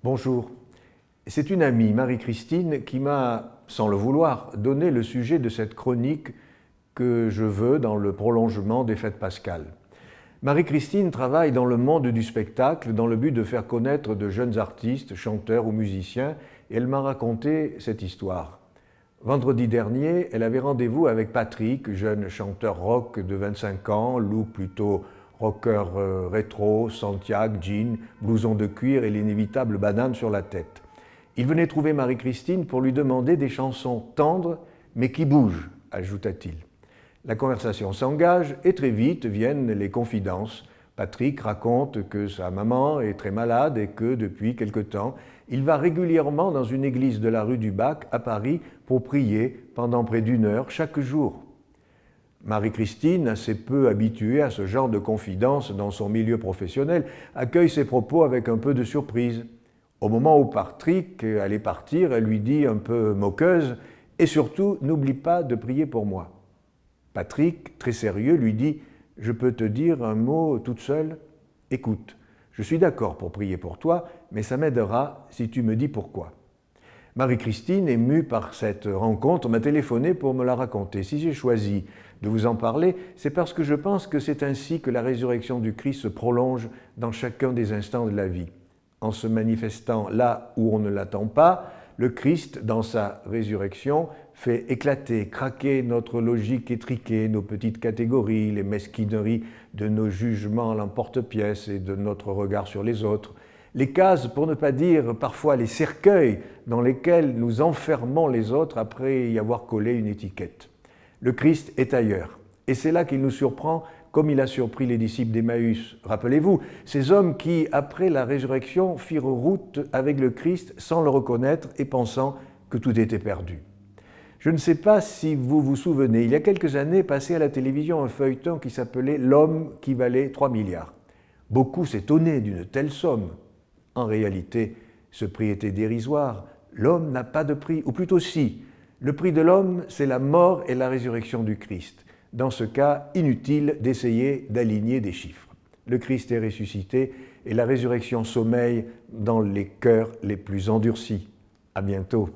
Bonjour. C'est une amie, Marie-Christine, qui m'a, sans le vouloir, donné le sujet de cette chronique que je veux dans le prolongement des fêtes pascales. Marie-Christine travaille dans le monde du spectacle dans le but de faire connaître de jeunes artistes, chanteurs ou musiciens, et elle m'a raconté cette histoire. Vendredi dernier, elle avait rendez-vous avec Patrick, jeune chanteur rock de 25 ans, look plutôt rocker rétro, Santiago, jean, blouson de cuir et l'inévitable banane sur la tête. Il venait trouver Marie-Christine pour lui demander des chansons tendres, mais qui bougent, ajouta-t-il. La conversation s'engage et très vite viennent les confidences. Patrick raconte que sa maman est très malade et que, depuis quelque temps, il va régulièrement dans une église de la rue du Bac à Paris pour prier pendant près d'1 heure chaque jour. Marie-Christine, assez peu habituée à ce genre de confidences dans son milieu professionnel, accueille ses propos avec un peu de surprise. Au moment où Patrick allait partir, elle lui dit un peu moqueuse « Et surtout, n'oublie pas de prier pour moi ». Patrick, très sérieux, lui dit « Je peux te dire un mot toute seule ? Écoute, je suis d'accord pour prier pour toi, mais ça m'aidera si tu me dis pourquoi. » Marie-Christine, émue par cette rencontre, m'a téléphoné pour me la raconter. Si j'ai choisi de vous en parler, c'est parce que je pense que c'est ainsi que la résurrection du Christ se prolonge dans chacun des instants de la vie. En se manifestant là où on ne l'attend pas, le Christ, dans sa résurrection, fait éclater, craquer notre logique étriquée, nos petites catégories, les mesquineries de nos jugements à l'emporte-pièce et de notre regard sur les autres, les cases, pour ne pas dire parfois les cercueils dans lesquels nous enfermons les autres après y avoir collé une étiquette. Le Christ est ailleurs, et c'est là qu'il nous surprend comme il a surpris les disciples d'Emmaüs. Rappelez-vous, ces hommes qui, après la résurrection, firent route avec le Christ sans le reconnaître et pensant que tout était perdu. Je ne sais pas si vous vous souvenez, il y a quelques années, passait à la télévision un feuilleton qui s'appelait « L'homme qui valait 3 milliards ». Beaucoup s'étonnaient d'une telle somme. En réalité, ce prix était dérisoire. L'homme n'a pas de prix, ou plutôt si. Le prix de l'homme, c'est la mort et la résurrection du Christ. Dans ce cas, inutile d'essayer d'aligner des chiffres. Le Christ est ressuscité et la résurrection sommeille dans les cœurs les plus endurcis. À bientôt.